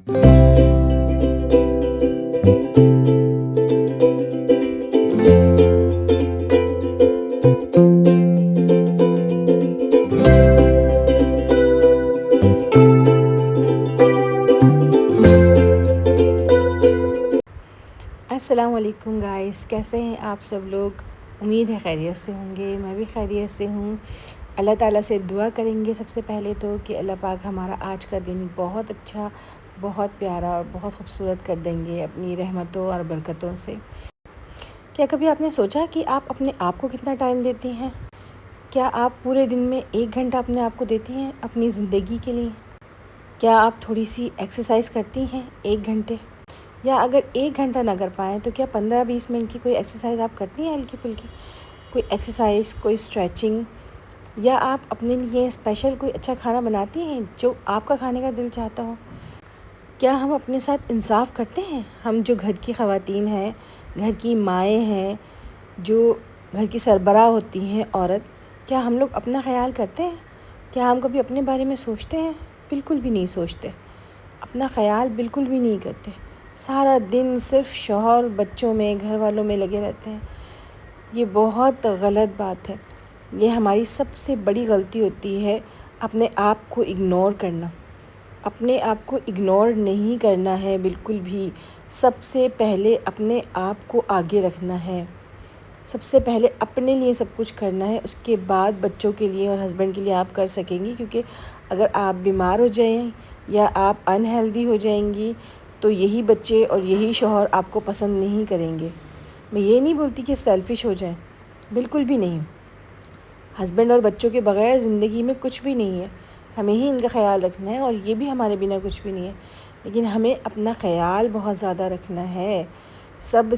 السلام علیکم گائس، کیسے ہیں آپ سب لوگ؟ امید ہے خیریت سے ہوں گے، میں بھی خیریت سے ہوں۔ اللہ تعالیٰ سے دعا کریں گے سب سے پہلے تو کہ اللہ پاک ہمارا آج کا دن بہت اچھا، بہت پیارا اور بہت خوبصورت کر دیں گے اپنی رحمتوں اور برکتوں سے۔ کیا کبھی آپ نے سوچا کہ آپ اپنے آپ کو کتنا ٹائم دیتے ہیں؟ کیا آپ پورے دن میں 1 گھنٹہ اپنے آپ کو دیتے ہیں اپنی زندگی کے لیے؟ کیا آپ تھوڑی سی ایکسرسائز کرتی ہیں 1 گھنٹے؟ یا اگر 1 گھنٹہ نہ کر پائیں تو کیا 15-20 منٹ کی کوئی ایکسرسائز آپ کرتی ہیں، ہلکی پھلکی؟ کوئی ایکسرسائز، کوئی اسٹریچنگ، یا آپ اپنے لیے اسپیشل کوئی اچھا کھانا بناتی ہیں جو آپ کا کھانے کا دل چاہتا ہو؟ کیا ہم اپنے ساتھ انصاف کرتے ہیں؟ ہم جو گھر کی خواتین ہیں، گھر کی مائیں ہیں، جو گھر کی سربراہ ہوتی ہیں عورت، کیا ہم لوگ اپنا خیال کرتے ہیں؟ کیا ہم کبھی اپنے بارے میں سوچتے ہیں؟ بالکل بھی نہیں سوچتے، اپنا خیال بالکل بھی نہیں کرتے۔ سارا دن صرف شوہر، بچوں میں، گھر والوں میں لگے رہتے ہیں۔ یہ بہت غلط بات ہے، یہ ہماری سب سے بڑی غلطی ہوتی ہے، اپنے آپ کو اگنور کرنا۔ اپنے آپ کو اگنور نہیں کرنا ہے بالکل بھی۔ سب سے پہلے اپنے آپ کو آگے رکھنا ہے، سب سے پہلے اپنے لیے سب کچھ کرنا ہے، اس کے بعد بچوں کے لیے اور ہسبینڈ کے لیے آپ کر سکیں گی، کیونکہ اگر آپ بیمار ہو جائیں یا آپ انہیلدی ہو جائیں گی تو یہی بچے اور یہی شوہر آپ کو پسند نہیں کریں گے۔ میں یہ نہیں بولتی کہ سیلفش ہو جائیں، بالکل بھی نہیں۔ ہسبینڈ اور بچوں کے بغیر زندگی میں کچھ بھی نہیں ہے، ہمیں ہی ان کا خیال رکھنا ہے، اور یہ بھی ہمارے بنا کچھ بھی نہیں ہے، لیکن ہمیں اپنا خیال بہت زیادہ رکھنا ہے۔ سب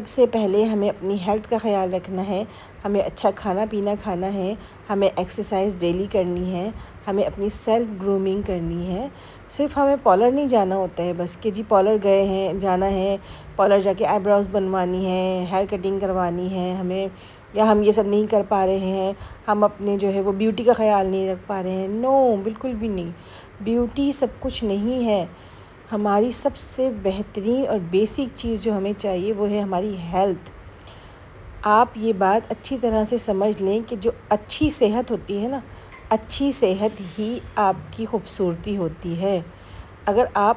سے پہلے ہمیں اپنی ہیلتھ کا خیال رکھنا ہے، ہمیں اچھا کھانا پینا کھانا ہے، ہمیں ایکسرسائز ڈیلی کرنی ہے، ہمیں اپنی سیلف گرومنگ کرنی ہے۔ صرف ہمیں پارلر نہیں جانا ہوتا ہے بس کہ جی پارلر گئے ہیں، جانا ہے پارلر، جا کے آئی براؤز بنوانی ہے، ہیئر کٹنگ کروانی ہے ہمیں، یا ہم یہ سب نہیں کر پا رہے ہیں، ہم اپنے جو ہے وہ بیوٹی کا خیال نہیں رکھ پا رہے ہیں۔ نو، بالکل بھی نہیں، بیوٹی سب کچھ نہیں ہے۔ ہماری سب سے بہترین اور بیسک چیز جو ہمیں چاہیے وہ ہے ہماری ہیلتھ۔ آپ یہ بات اچھی طرح سے سمجھ لیں کہ جو اچھی صحت ہوتی ہے نا، اچھی صحت ہی آپ کی خوبصورتی ہوتی ہے۔ اگر آپ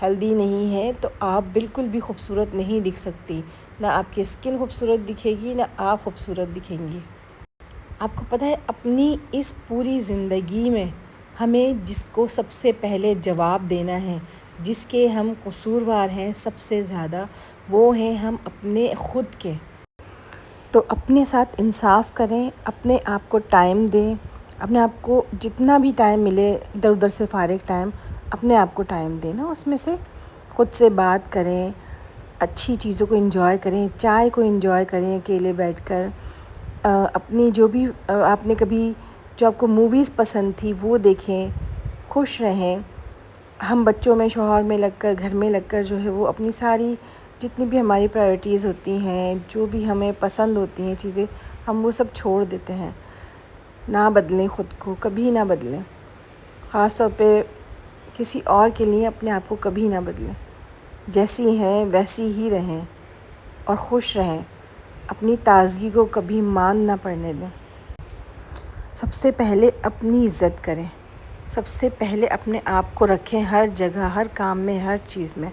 ہیلدی نہیں ہیں تو آپ بالکل بھی خوبصورت نہیں دکھ سکتی، نہ آپ کی اسکن خوبصورت دکھے گی، نہ آپ خوبصورت دکھیں گی۔ آپ کو پتہ ہے اپنی اس پوری زندگی میں ہمیں جس کو سب سے پہلے جواب دینا ہے، جس کے ہم قصوروار ہیں سب سے زیادہ، وہ ہیں ہم اپنے خود کے۔ تو اپنے ساتھ انصاف کریں، اپنے آپ کو ٹائم دیں، اپنے آپ کو جتنا بھی ٹائم ملے، ادھر ادھر سے فارغ ٹائم، اپنے آپ کو ٹائم دینا، اس میں سے خود سے بات کریں، اچھی چیزوں کو انجوائے کریں، چائے کو انجوائے کریں اکیلے بیٹھ کر، اپنی جو بھی آپ نے کبھی جو آپ کو موویز پسند تھی وہ دیکھیں، خوش رہیں۔ ہم بچوں میں، شوہر میں لگ کر، گھر میں لگ کر جو ہے وہ اپنی ساری جتنی بھی ہماری پرائورٹیز ہوتی ہیں، جو بھی ہمیں پسند ہوتی ہیں چیزیں، ہم وہ سب چھوڑ دیتے ہیں۔ نہ بدلیں خود کو، کبھی نہ بدلیں، خاص طور پہ کسی اور کے لیے اپنے آپ کو کبھی نہ بدلیں۔ جیسی ہیں ویسی ہی رہیں اور خوش رہیں، اپنی تازگی کو کبھی مان نہ پڑنے دیں۔ سب سے پہلے اپنی عزت کریں، سب سے پہلے اپنے آپ کو رکھیں ہر جگہ، ہر کام میں، ہر چیز میں۔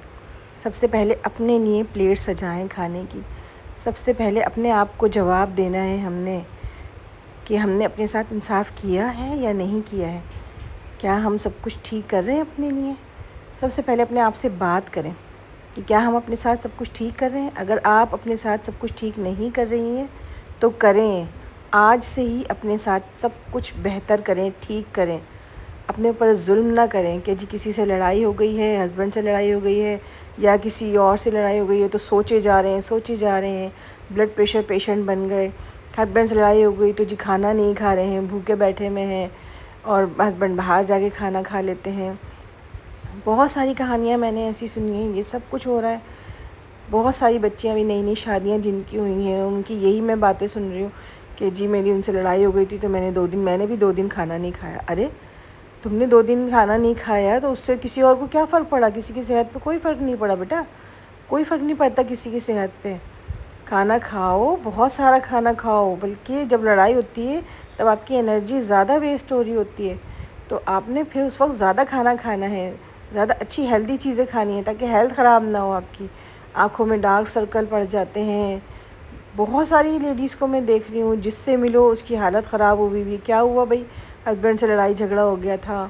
سب سے پہلے اپنے لیے پلیٹ سجائیں کھانے کی۔ سب سے پہلے اپنے آپ کو جواب دینا ہے ہم نے کہ ہم نے اپنے ساتھ انصاف کیا ہے یا نہیں کیا ہے، کیا ہم سب کچھ ٹھیک کر رہے ہیں اپنے لیے۔ سب سے پہلے اپنے آپ سے بات کریں کہ کیا ہم اپنے ساتھ سب کچھ ٹھیک کر رہے ہیں۔ اگر آپ اپنے ساتھ سب کچھ ٹھیک نہیں کر رہی ہیں تو کریں، آج سے ہی اپنے ساتھ سب کچھ بہتر کریں، ٹھیک کریں۔ اپنے اوپر ظلم نہ کریں کہ جی کسی سے لڑائی ہو گئی ہے، ہسبینڈ سے لڑائی ہو گئی ہے یا کسی اور سے لڑائی ہو گئی ہے تو سوچے جا رہے ہیں، بلڈ پریشر پیشنٹ بن گئے۔ ہسبینڈ سے لڑائی ہو گئی تو جی کھانا نہیں کھا رہے ہیں، بھوکے بیٹھے میں ہیں، اور ہسبینڈ باہر جا کے کھانا کھا لیتے ہیں۔ بہت ساری کہانیاں میں نے ایسی سنی ہیں، یہ سب کچھ ہو رہا ہے۔ بہت ساری بچیاں بھی نئی شادیاں جن کی ہوئی ہیں، ان کی یہی میں باتیں سن رہی ہوں کہ جی میری ان سے لڑائی ہو گئی تھی تو میں نے بھی 2 دن کھانا نہیں کھایا۔ ارے تم نے 2 دن کھانا نہیں کھایا تو اس سے کسی اور کو کیا فرق پڑا؟ کسی کی صحت پہ کوئی فرق نہیں پڑا بیٹا، کوئی فرق نہیں پڑتا کسی کی صحت پہ۔ کھانا کھاؤ، بہت سارا کھانا کھاؤ، بلکہ جب لڑائی ہوتی ہے تب آپ کی انرجی زیادہ ویسٹ ہو رہی ہوتی ہے، تو آپ نے پھر اس وقت زیادہ کھانا کھانا ہے، زیادہ اچھی ہیلدی چیزیں کھانی ہیں تاکہ ہیلتھ خراب نہ ہو آپ کی۔ آنکھوں میں ڈارک سرکل پڑ جاتے ہیں، بہت ساری لیڈیز کو میں دیکھ رہی ہوں جس سے ملو اس کی حالت خراب ہوئی ہوئی۔ کیا ہوا بھائی؟ ہسبینڈ سے لڑائی جھگڑا ہو گیا تھا،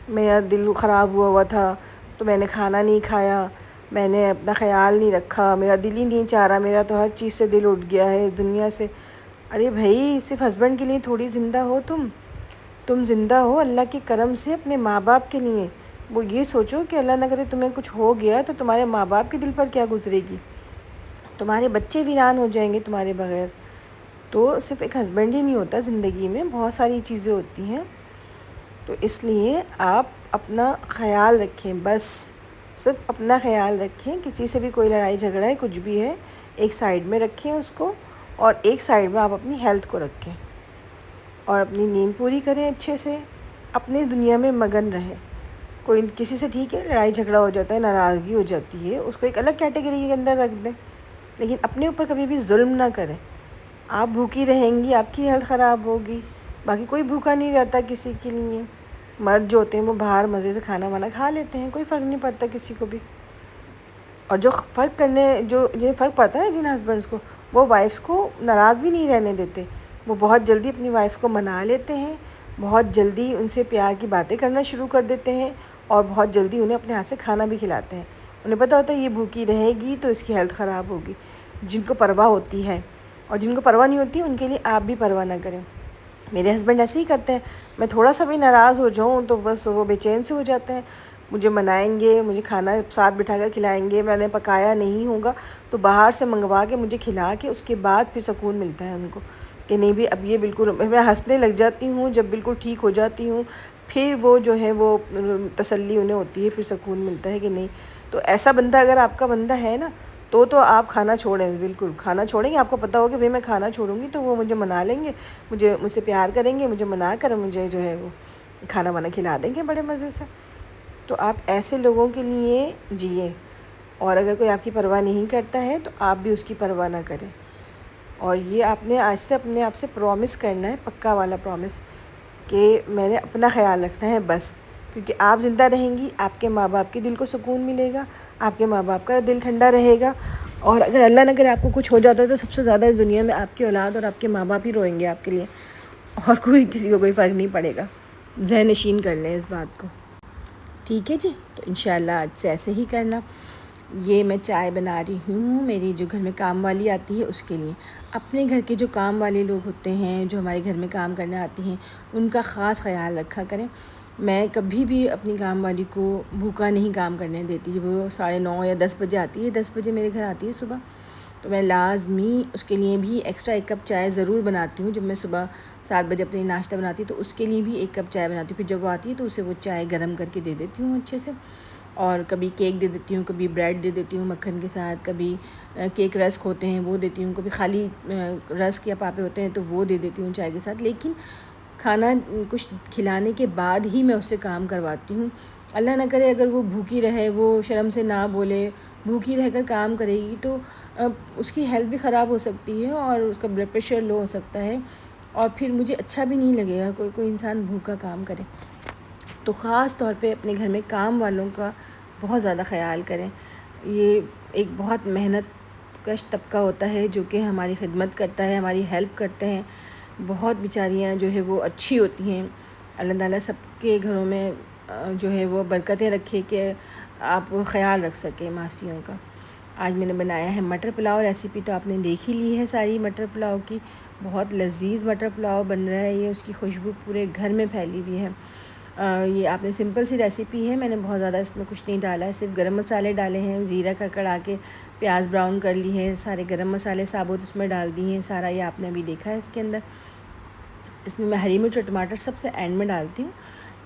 میرا دل خراب ہوا تھا تو میں نے کھانا نہیں کھایا، میں نے اپنا خیال نہیں رکھا، میرا دل ہی نہیں چاہ رہا، میرا تو ہر چیز سے دل اٹھ گیا ہے اس دنیا سے۔ ارے بھائی، صرف ہسبینڈ کے لیے تھوڑی زندہ ہو تم زندہ ہو اللہ کے کرم سے اپنے ماں باپ کے لیے۔ وہ یہ سوچو کہ اللہ نہ کرے تمہیں کچھ ہو گیا تو تمہارے ماں باپ کے دل پر کیا گزرے گی، تمہارے بچے ویران ہو جائیں گے تمہارے بغیر۔ تو صرف ایک ہسبینڈ ہی نہیں ہوتا زندگی میں، بہت ساری چیزیں ہوتی ہیں، تو اس لیے آپ اپنا خیال رکھیں، بس صرف اپنا خیال رکھیں۔ کسی سے بھی کوئی لڑائی جھگڑا ہے، کچھ بھی ہے، ایک سائیڈ میں رکھیں اس کو، اور ایک سائیڈ میں آپ اپنی ہیلتھ کو رکھیں اور اپنی نیند پوری کریں اچھے سے، اپنی دنیا میں مگن رہیں۔ کوئی کسی سے ٹھیک ہے لڑائی جھگڑا ہو جاتا ہے، ناراضگی ہو جاتی ہے، اس کو ایک الگ کیٹیگری کے اندر رکھ دیں، لیکن اپنے اوپر کبھی بھی ظلم نہ کریں۔ آپ بھوکی رہیں گی، آپ کی ہیلتھ خراب ہوگی، باقی کوئی بھوکا نہیں رہتا کسی کے لیے۔ مرد جو ہوتے ہیں وہ باہر مزے سے کھانا وانا کھا لیتے ہیں، کوئی فرق نہیں پڑتا کسی کو بھی۔ اور جنہیں فرق پڑتا ہے جن ہسبینڈس کو، وہ وائفس کو ناراض بھی نہیں رہنے دیتے، وہ بہت جلدی اپنی وائفس کو منا لیتے ہیں، بہت جلدی ان سے پیار کی باتیں کرنا شروع کر دیتے ہیں، اور بہت جلدی انہیں اپنے ہاتھ سے کھانا بھی کھلاتے ہیں۔ انہیں پتہ ہوتا ہے یہ بھوکی رہے گی تو اس کی ہیلتھ خراب ہوگی۔ جن کو پرواہ ہوتی ہے، اور جن کو پرواہ نہیں ہوتی ان کے لیے آپ بھی پرواہ نہ کریں۔ میرے ہسبینڈ ایسے ہی کرتے ہیں، میں تھوڑا سا بھی ناراض ہو جاؤں تو بس وہ بے چین سے ہو جاتے ہیں، مجھے منائیں گے، مجھے کھانا ساتھ بٹھا کر کھلائیں گے، میں نے پکایا نہیں ہوگا تو باہر سے منگوا کے مجھے کھلا کے اس کے بعد پھر سکون ملتا ہے ان کو کہ نہیں بھی اب یہ بالکل، میں ہنسنے لگ جاتی ہوں جب بالکل ٹھیک ہو جاتی ہوں، پھر وہ جو ہے وہ تسلی انہیں ہوتی ہے، پھر سکون ملتا ہے کہ نہیں۔ تو ایسا بندہ اگر آپ کا بندہ ہے نا تو آپ کھانا چھوڑیں، بالکل کھانا چھوڑیں گے، آپ کو پتہ ہوگا کہ میں کھانا چھوڑوں گی تو وہ مجھے منا لیں گے، مجھ سے پیار کریں گے، مجھے منا کر مجھے جو ہے وہ کھانا وانا کھلا دیں گے بڑے مزے سے۔ تو آپ ایسے لوگوں کے لیے جئیں، اور اگر کوئی آپ کی پرواہ نہیں کرتا ہے تو آپ بھی اس کی پرواہ نہ کریں۔ اور یہ آپ نے آج سے اپنے آپ سے پرومس کرنا ہے، پکا والا پرومس، کہ میں نے اپنا خیال رکھنا ہے بس، کیونکہ آپ زندہ رہیں گی، آپ کے ماں باپ کے دل کو سکون ملے گا، آپ کے ماں باپ کا دل ٹھنڈا رہے گا، اور اگر اللہ نہ کرے آپ کو کچھ ہو جاتا ہے تو سب سے زیادہ اس دنیا میں آپ کی اولاد اور آپ کے ماں باپ ہی روئیں گے آپ کے لیے، اور کسی کو کوئی فرق نہیں پڑے گا۔ ذہن نشین کر لیں اس بات کو، ٹھیک ہے جی؟ تو انشاءاللہ آج سے ایسے ہی کرنا۔ یہ میں چائے بنا رہی ہوں میری جو گھر میں کام والی آتی ہے اس کے لیے۔ اپنے گھر کے جو کام والے لوگ ہوتے ہیں، جو ہمارے گھر میں کام کرنے آتی ہیں، ان کا خاص خیال رکھا کریں۔ میں کبھی بھی اپنی کام والی کو بھوکا نہیں کام کرنے دیتی۔ جب وہ 9:30 یا 10 بجے آتی ہے، 10 بجے میرے گھر آتی ہے صبح، تو میں لازمی اس کے لیے بھی ایکسٹرا 1 کپ چائے ضرور بناتی ہوں۔ جب میں صبح 7 بجے اپنی ناشتہ بناتی ہوں تو اس کے لیے بھی 1 کپ چائے بناتی ہوں، پھر جب وہ آتی ہے تو اسے وہ چائے گرم کر کے دے دیتی ہوں اچھے سے، اور کبھی کیک دے دیتی ہوں، کبھی بریڈ دے دیتی ہوں مکھن کے ساتھ، کبھی کیک رسک ہوتے ہیں وہ دیتی ہوں، کبھی خالی رسک یا پاپے ہوتے ہیں تو وہ دے دیتی ہوں چائے کے ساتھ۔ لیکن کھانا کچھ کھلانے کے بعد ہی میں اس سے کام کرواتی ہوں۔ اللہ نہ کرے اگر وہ بھوکی رہے، وہ شرم سے نہ بولے، بھوکی رہ کر کام کرے گی تو اس کی ہیلتھ بھی خراب ہو سکتی ہے، اور اس کا بلڈ پریشر لو ہو سکتا ہے، اور پھر مجھے اچھا بھی نہیں لگے گا کوئی انسان بھوکا کام کرے۔ تو خاص طور پہ اپنے گھر میں کام والوں کا بہت زیادہ خیال کریں۔ یہ ایک بہت محنت کش طبقہ ہوتا ہے جو کہ ہماری خدمت کرتا ہے، ہماری ہیلپ کرتے ہیں، بہت بیچاریاں جو ہے وہ اچھی ہوتی ہیں۔ اللہ تعالیٰ سب کے گھروں میں جو ہے وہ برکتیں رکھے کہ آپ خیال رکھ سکیں ماسیوں کا۔ آج میں نے بنایا ہے مٹر پلاؤ، ریسیپی تو آپ نے دیکھ ہی لی ہے ساری مٹر پلاؤ کی، بہت لذیذ مٹر پلاؤ بن رہا ہے، یہ اس کی خوشبو پورے گھر میں پھیلی ہوئی ہے۔ یہ آپ نے سمپل سی ریسیپی ہے، میں نے بہت زیادہ اس میں کچھ نہیں ڈالا ہے، صرف گرم مسالے ڈالے ہیں، زیرہ کڑکڑا کے پیاز براؤن کر لی ہے، سارے گرم مسالے ثابت اس میں ڈال دی ہیں، سارا یہ آپ نے ابھی دیکھا ہے اس کے اندر۔ اس میں ہری مرچ اور ٹماٹر سب سے اینڈ میں ڈالتی ہوں،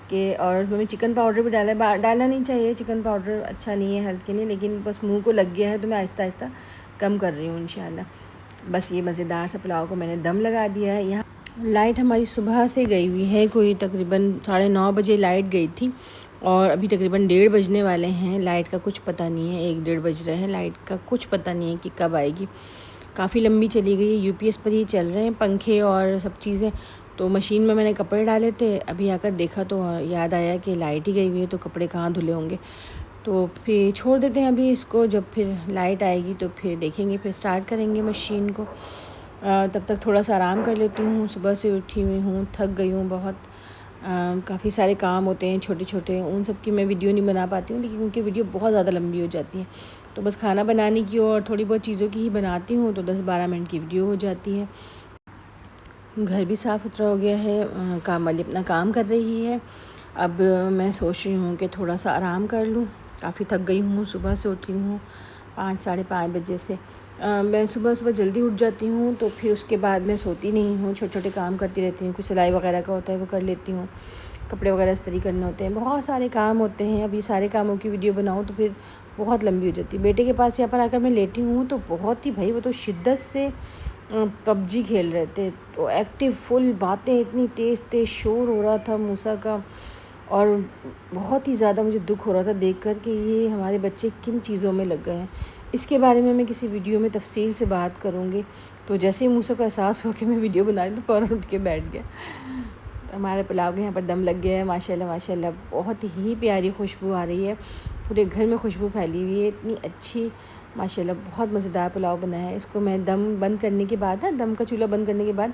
کہ اور اس میں چکن پاؤڈر بھی ڈالنا نہیں چاہیے، چکن پاؤڈر اچھا نہیں ہے ہیلتھ کے لیے، لیکن بس منہ کو لگ گیا ہے تو میں آہستہ آہستہ کم کر رہی ہوں انشاءاللہ۔ بس یہ مزیدار سا پلاؤ کو میں نے دم لگا دیا ہے یہاں، لائٹ ہماری صبح سے گئی ہوئی ہے، کوئی تقریباً 9:30 بجے لائٹ گئی تھی اور ابھی تقریباً 1:30 بجنے والے ہیں۔ لائٹ کا کچھ پتہ نہیں ہے، 1:30 بج رہے ہیں، لائٹ کا کچھ پتہ نہیں ہے کہ کب آئے گی۔ کافی لمبی چلی گئی ہے، یو پی ایس پر ہی چل رہے ہیں پنکھے اور سب چیزیں۔ تو مشین میں نے کپڑے ڈالے تھے، ابھی آ کر دیکھا تو یاد آیا کہ لائٹ ہی گئی ہوئی ہے، تو کپڑے کہاں دھلے ہوں گے۔ تو پھر چھوڑ دیتے ہیں ابھی اس کو، جب پھر لائٹ آئے گی تو پھر دیکھیں گے، پھر سٹارٹ کریں گے مشین کو۔ تب تک تھوڑا سا آرام کر لیتی ہوں، صبح سے اٹھی ہوئی ہوں، تھک گئی ہوں بہت۔ کافی سارے کام ہوتے ہیں چھوٹے چھوٹے، ان سب کی میں ویڈیو نہیں بنا پاتی ہوں، لیکن کیونکہ ویڈیو بہت زیادہ لمبی ہو جاتی ہے، تو بس کھانا بنانے کی اور تھوڑی بہت چیزوں کی ہی بناتی ہوں، تو 10-12 منٹ کی ویڈیو ہو جاتی ہے۔ گھر بھی صاف ستھرا ہو گیا ہے، کام والی اپنا کام کر رہی ہے۔ اب میں سوچ رہی ہوں کہ تھوڑا سا آرام کر لوں، کافی تھک گئی ہوں، صبح سے اٹھی ہوں 5-5:30 بجے سے۔ میں صبح جلدی اٹھ جاتی ہوں، تو پھر اس کے بعد میں سوتی نہیں ہوں، چھوٹے چھوٹے کام کرتی رہتی ہوں، کچھ سلائی وغیرہ کا ہوتا ہے وہ کر لیتی ہوں، کپڑے وغیرہ استری کرنے ہوتے ہیں، بہت سارے کام ہوتے ہیں۔ ابھی سارے کاموں کی ویڈیو بناؤں تو پھر بہت لمبی ہو جاتی ہے۔ بیٹے کے پاس یہاں پر آ کر میں لیٹی ہوں تو بہت ہی بھائی وہ تو شدت سے پب جی کھیل رہے تھے، تو ایکٹیو فل، باتیں اتنی تیز تیز، شور ہو رہا تھا موسیٰ کا، اور بہت ہی زیادہ مجھے دکھ ہو رہا تھا دیکھ کر کہ یہ ہمارے بچے کن چیزوں میں لگ گئے ہیں۔ اس کے بارے میں کسی ویڈیو میں تفصیل سے بات کروں گی۔ تو جیسے ہی موسیٰ کو احساس ہوا کہ میں ویڈیو بنا رہی تو فوراً اٹھ کے بیٹھ گیا۔ ہمارے پلاؤ کے یہاں پر دم لگ گیا ہے، ماشاءاللہ ماشاءاللہ، بہت ہی پیاری خوشبو آ رہی ہے، پورے گھر میں خوشبو پھیلی ہوئی ہے، اتنی اچھی، ماشاءاللہ بہت مزیدار پلاؤ بنا ہے۔ اس کو میں دم بند کرنے کے بعد دم کا چولہا بند کرنے کے بعد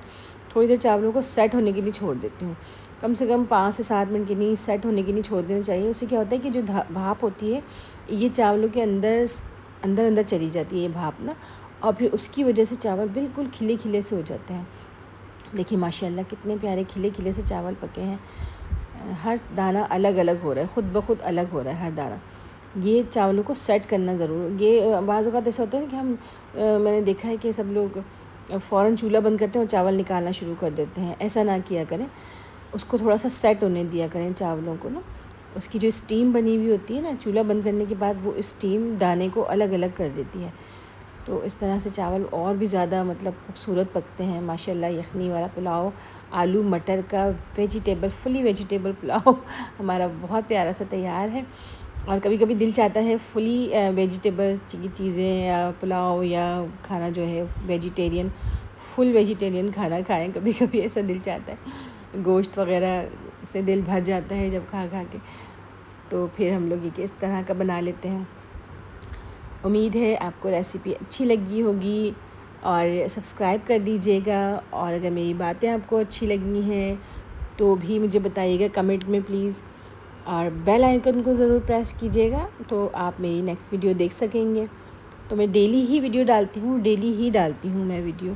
تھوڑی دیر چاولوں کو سیٹ ہونے کے لیے چھوڑ دیتی ہوں، کم سے کم 5 سے 7 منٹ کے لیے سیٹ ہونے کے لیے چھوڑ دینا چاہیے۔ اس سے کیا ہوتا ہے کہ جو بھاپ ہوتی ہے یہ چاولوں کے اندر چلی جاتی ہے یہ بھاپ نا، اور پھر اس کی وجہ سے چاول بالکل کھلے کھلے سے ہو جاتے ہیں۔ دیکھیے ماشاءاللہ کتنے پیارے کھلے کھلے سے چاول پکے ہیں، ہر دانہ الگ الگ ہو رہا ہے، خود بخود الگ ہو رہا ہے ہر دانہ۔ یہ چاولوں کو سیٹ کرنا ضرور، یہ بعض اوقات ایسا ہوتا ہے نا کہ ہم میں نے دیکھا ہے کہ سب لوگ فوراً چولہا بند کرتے ہیں اور چاول نکالنا شروع کر دیتے ہیں، ایسا نہ کیا کریں، اس کو تھوڑا سا سیٹ ہونے دیا کریں چاولوں کو نا۔ اس کی جو اسٹیم بنی ہوئی ہوتی ہے نا چولہا بند کرنے کے بعد، وہ اسٹیم دانے کو الگ الگ کر دیتی ہے، تو اس طرح سے چاول اور بھی زیادہ خوبصورت پکتے ہیں ماشاءاللہ۔ یخنی والا پلاؤ، آلو مٹر کا فلی ویجیٹیبل پلاؤ ہمارا بہت پیارا سا تیار ہے۔ اور کبھی کبھی دل چاہتا ہے فلی ویجیٹیبل چیزیں یا پلاؤ یا کھانا جو ہے ویجیٹیرین، فل ویجیٹیرین کھانا کھائیں، کبھی کبھی ایسا دل چاہتا ہے، گوشت وغیرہ سے دل بھر جاتا ہے جب کھا کے، تو پھر ہم لوگ یہ اس طرح کا بنا لیتے ہیں۔ امید ہے آپ کو ریسیپی اچھی لگی ہوگی، اور سبسکرائب کر دیجیے گا، اور اگر میری باتیں آپ کو اچھی لگی ہیں تو بھی مجھے بتائیے گا کمنٹ میں پلیز، اور بیل آئیکن کو ضرور پریس کیجیے گا تو آپ میری نیکسٹ ویڈیو دیکھ سکیں گے۔ تو میں ڈیلی ہی ویڈیو ڈالتی ہوں میں ویڈیو،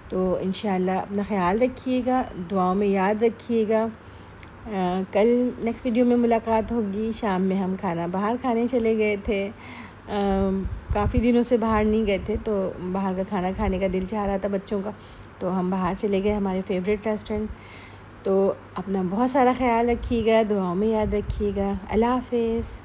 تو انشاءاللہ اپنا خیال رکھیے گا، دعاؤں میں یاد رکھیے گا۔ کل نیکسٹ ویڈیو میں ملاقات ہوگی، شام میں ہم باہر کھانے چلے گئے تھے، کافی دنوں سے باہر نہیں گئے تھے، تو باہر کا کھانا کھانے کا دل چاہ رہا تھا بچوں کا، تو ہم باہر چلے گئے ہمارے فیوریٹ ریسٹورنٹ۔ تو اپنا بہت سارا خیال رکھیے گا، دعاؤں میں یاد رکھیے گا۔ اللہ حافظ۔